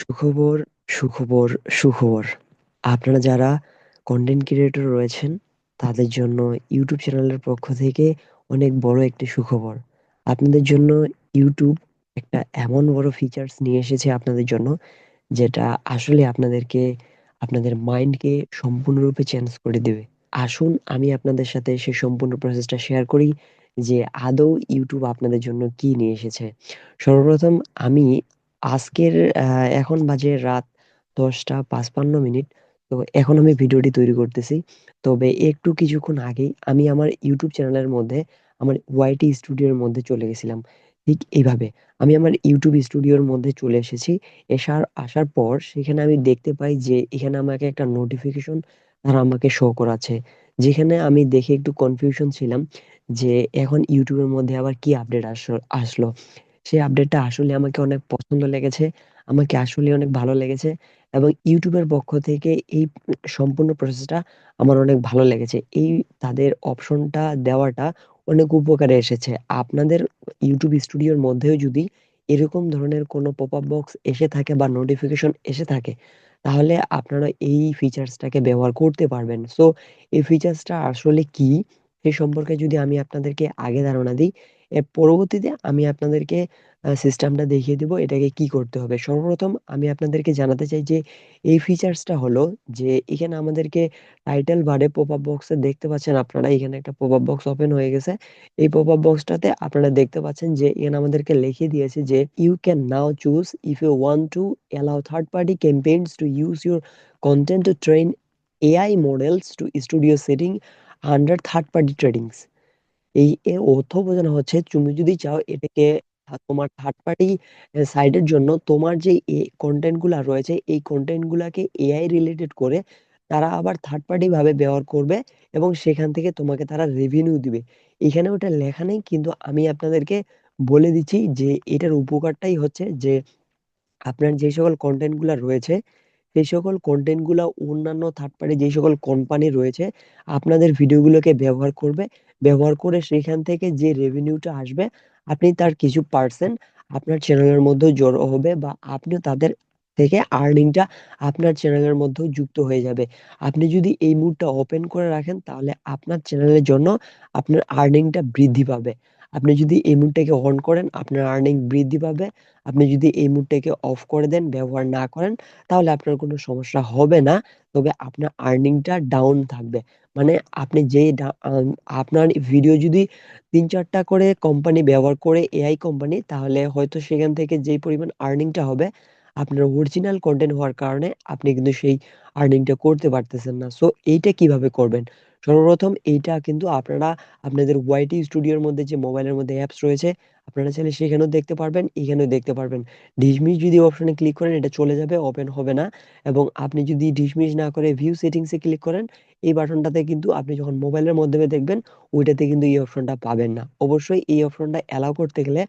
সুখবর, সুখবর, সুখবর। আপনারা যারা কনটেন্ট ক্রিয়েটর রয়েছেন, তাদের জন্য ইউটিউব চ্যানেলের পক্ষ থেকে অনেক বড় একটি সুখবর। আপনাদের জন্য ইউটিউব একটা এমন বড় ফিচার্স নিয়ে এসেছে আপনাদের জন্য, যেটা আসলে আপনাদেরকে আপনাদের মাইন্ডকে সম্পূর্ণরূপে চেঞ্জ করে দেবে। আসুন আমি আপনাদের সাথে সেই সম্পূর্ণ প্রসেসটা শেয়ার করি যে আদৌ ইউটিউব আপনাদের জন্য কি নিয়ে এসেছে। সর্বপ্রথম আমি আজকের এখন বাজে রাত 10টা 55 মিনিট। তো এখন আমি ভিডিওটি তৈরি করতেছি। তবে একটু কিছুক্ষণ আগেই আমি আমার ইউটিউব চ্যানেলের মধ্যে আমার ওয়াইটি স্টুডিওর মধ্যে চলে গেছিলাম। ঠিক এইভাবে আমি আমার ইউটিউব স্টুডিওর মধ্যে চলে এসেছি। আসার পর সেখানে আমি দেখতে পাই যে এখানে আমাকে একটা নোটিফিকেশন তারা আমাকে শো করাচ্ছে, যেখানে আমি দেখে একটু কনফিউশন ছিলাম যে এখন ইউটিউবের মধ্যে আবার কি আপডেট আসলো। সেই আপডেটটা আসলে আমাকে অনেক পছন্দ লেগেছে, আমাকে আসলে অনেক ভালো লেগেছে, এবং ইউটিউবের পক্ষ থেকে এই সম্পূর্ণ প্রসেসটা আমার অনেক ভালো লেগেছে। এই তাদের অপশনটা দেওয়াটা অনেক উপকারে এসেছে। আপনাদের ইউটিউব স্টুডিওর মধ্যেও যদি এরকম ধরনের কোনো পপ আপ বক্স এসে থাকে বা নোটিফিকেশন এসে থাকে, তাহলে আপনারা এই ফিচার্সটাকে ব্যবহার করতে পারবেন। সো এই ফিচার্সটা আসলে কি, সে সম্পর্কে যদি আমি আপনাদেরকে আগে ধারণা দিই, এর পরবর্তীতে আমি আপনাদেরকে সিস্টেমটা দেখিয়ে দিব এটাকে কি করতে হবে। সর্বপ্রথম আমি আপনাদেরকে জানাতে চাই যে এই ফিচার্সটা হলো যে এখানে আমাদেরকে টাইটেল বারে পপ আপ বক্সে দেখতে পাচ্ছেন, আপনারা এখানে একটা পপ আপ বক্স ওপেন হয়ে গেছে। এই পপ আপ বক্সটাতে আপনারা দেখতে পাচ্ছেন যে এখানে আমাদেরকে লিখে দিয়েছে যে you can now choose if you want to allow third party campaigns to use your content to train AI models to studio setting under third party tradings. এই এর অর্থ বোঝানো হচ্ছে তুমি যদি চাও এটাকে তোমার থার্ড পার্টি সাইডের জন্য তোমার যে কন্টেন্ট গুলা রয়েছে এই কন্টেন্ট গুলাকে এআই রিলেটেড করে তারা আবার থার্ড পার্টি ভাবে ব্যবহার করবে, এবং সেখান থেকে তোমাকে তারা রেভিনিউ দিবে। এখানে ওটা লেখা নেই, কিন্তু আমি আপনাদেরকে বলে দিচ্ছি যে এটার উপকারটাই হচ্ছে যে আপনার যে সকল কন্টেন্ট গুলা রয়েছে সেই সকল কন্টেন্ট গুলা অন্যান্য থার্ড পার্টি যে সকল কোম্পানি রয়েছে আপনাদের ভিডিওগুলোকে ব্যবহার করবে। ব্যবহার করে সেখান থেকে যে রেভিনিউটা আসবে, আপনি তার কিছু পার্সেন্ট আপনার চ্যানেলের মধ্যে জড়ো হবে, বা আপনিও তাদের থেকে আর্নিংটা আপনার চ্যানেলের মধ্যেও যুক্ত হয়ে যাবে। আপনি যদি এই মুডটা ওপেন করে রাখেন, তাহলে আপনার চ্যানেলের জন্য আপনার আর্নিংটা বৃদ্ধি পাবে। আপনি যদি এই মুডটাকে অন করেন, আপনার আর্নিং বৃদ্ধি পাবে। আপনি যদি এই মুডটাকে অফ করে দেন, ব্যবহার না করেন, তাহলে আপনার কোনো সমস্যা হবে না। তবে আপনার আর্নিংটা ডাউন থাকবে। মানে আপনি আপনার ভিডিও যদি 3-4টা করে কোম্পানি ব্যবহার করে এআই কোম্পানি, তাহলে হয়তো সেখান থেকে যেই পরিমাণ আর্নিংটা হবে আপনার অরিজিনাল কন্টেন্ট হওয়ার কারণে আপনি কিন্তু সেই আর্নিংটা করতে পারতেছেন না। সো এইটা কিভাবে করবেন? সর্বপ্রথম এইটা কিন্তু আপনারা আপনাদের ওয়াইটি স্টুডিওর মধ্যে যে মোবাইলের মধ্যে অ্যাপস রয়েছে, আপনারা চাইলে সেখানেও দেখতে পারবেন, এখানেও দেখতে পারবেন। ডিসমিস যদি অপশনে ক্লিক করেন এটা চলে যাবে, ওপেন হবে না। এবং আপনি যদি ডিসমিস না করে ভিউ সেটিংস এ ক্লিক করেন, এই বাটনটাতে কিন্তু আপনি যখন মোবাইলের মাধ্যমে দেখবেন ওইটাতে কিন্তু এই অপশনটা পাবেন না। অবশ্যই এই অপশনটা অ্যালাউ করতে গেলে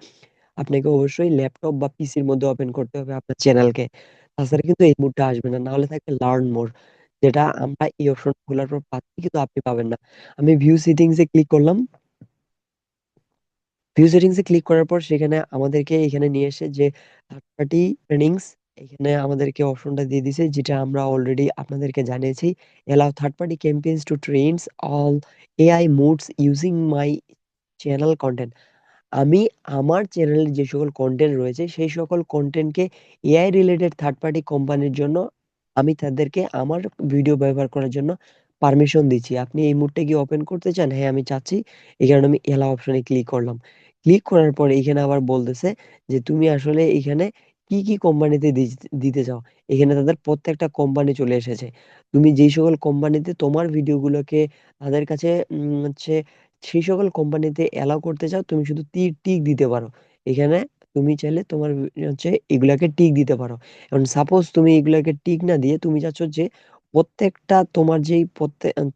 আপনাকে অবশ্যই ল্যাপটপ বা পিসির মধ্যে ওপেন করতে হবে আপনার চ্যানেলকে। তাছাড়া কিন্তু এই মুডটা আসবে না, নাহলে থাকবে লার্ন মোর, যেটা আমরা এই অপশন খোলার পর পাচ্ছি কিন্তু আপনি পাবেন না। আমি ভিউ সেটিংস এ ক্লিক করলাম। ভিউ সেটিংস এ ক্লিক করার পর সেখানে আমাদেরকে এখানে নিয়ে এসে যে থার্ড পার্টি ট্রেনিংস, এখানে আমাদেরকে অপশনটা দিয়ে দিছে, যেটা আমরা অলরেডি আপনাদেরকে জানিয়েছি। Allow third party campaigns to trains all AI models using my channel content. আমি আমার চ্যানেলের যে সকল কন্টেন্ট রয়েছে সেই সকল কন্টেন্টকে এআই রিলেটেড থার্ড পার্টি কোম্পানির জন্য আমি তাদেরকে আমার ভিডিও ব্যবহার করার জন্য পারমিশন দিচ্ছি। আপনি এই মুডটা কি ওপেন করতে চান? হ্যাঁ, আমি চাচ্ছি। এই কারণে আমি এলাও অপশনে ক্লিক করলাম। ক্লিক করার পরে এখানে আবার বলতেছে যে তুমি আসলে এখানে কি কি কোম্পানিতে দিতে চাও। এখানে তাদের প্রত্যেকটা কোম্পানি চলে এসেছে। তুমি যেই সকল কোম্পানিতে তোমার ভিডিওগুলোকে তাদের কাছে হচ্ছে সেই সকল কোম্পানিতে এলাও করতে চাও, তুমি শুধু টিক দিতে পারো। এখানে তুমি চাইলে তোমার হচ্ছে এগুলাকে টিক দিতে পারো। এখন সাপোজ তুমি এগুলাকে টিক না দিয়ে তুমি চাচ্ছ যে প্রত্যেকটা তোমার যেই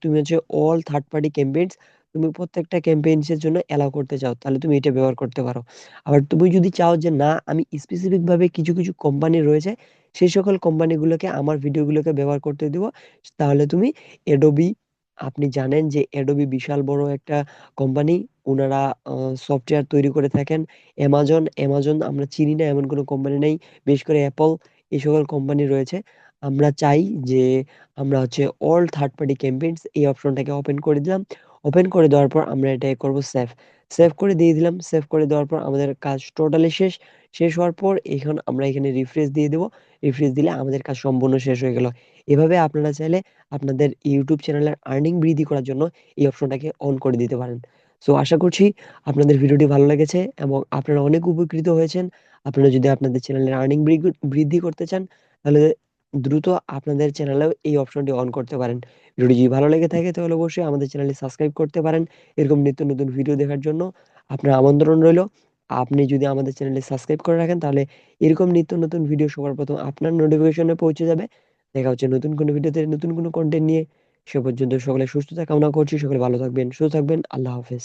তুমি হচ্ছে অল থার্ড পার্টি ক্যাম্পেইনস, তুমি প্রত্যেকটা ক্যাম্পেইনস এর জন্য এলাও করতে চাও, তাহলে তুমি এটা ব্যবহার করতে পারো। আবার তুমি যদি চাও যে না, আমি স্পেসিফিক ভাবে কিছু কিছু কোম্পানি রয়েছে সেই সকল কোম্পানিগুলোকে আমার ভিডিওগুলোকে ব্যবহার করতে দিব, তাহলে তুমি এডোবি, আপনি জানেন যে এডোবি বিশাল বড় একটা কোম্পানি। ওনারা সফটওয়্যার তৈরি করে থাকেন। অ্যামাজন আমরা চিনি না এমন কোনো কোম্পানি নেই। বিশেষ করে অ্যাপল, এই সকল কোম্পানি রয়েছে, আমরা চাই যে আমরা হচ্ছে অল থার্ড পার্টি ক্যাম্পেইনস এই অপশনটাকে ওপেন করে দিলাম। ওপেন করে দেওয়ার পর আমরা এটাকে করব সেভ। সেভ করে দিয়ে দিলাম। সেভ করে দেওয়ার পর আমাদের কাজ টোটালি শেষ। শেষ হওয়ার পর এখন আমরা এখানে রিফ্রেশ দিয়ে দেব। রিফ্রেশ দিলে আমাদের কাজ সম্পূর্ণ শেষ হয়ে গেল। এভাবে আপনারা চাইলে আপনাদের ইউটিউব চ্যানেলের আর্নিং বৃদ্ধি করার জন্য এই অপশনটাকে অন করে দিতে পারেন। সো আশা করছি আপনাদের ভিডিওটি ভালো লেগেছে এবং আপনারা অনেক উপকৃত হয়েছেন। আপনারা যদি আপনাদের চ্যানেলের আর্নিং বৃদ্ধি করতে চান, তাহলে দ্রুত আপনাদের চ্যানেলেও এই অপশনটি অন করতে পারেন। ভিডিওটি যদি ভালো লেগে থাকে তাহলে অবশ্যই আমাদের চ্যানেলটি সাবস্ক্রাইব করতে পারেন। এরকম নিত্য নতুন ভিডিও দেখার জন্য আপনার আমন্ত্রণ রইলো। আপনি যদি আমাদের চ্যানেলটি সাবস্ক্রাইব করে রাখেন, তাহলে এরকম নিত্য নতুন ভিডিও সবার প্রথম আপনার নোটিফিকেশনে পৌঁছে যাবে। দেখা হচ্ছে নতুন কোনো ভিডিওতে নতুন কোনো কন্টেন্ট নিয়ে। সে পর্যন্ত সকলে সুস্থতা কামনা করছি। সকলে ভালো থাকবেন, সুস্থ থাকবেন। আল্লাহ হাফেজ।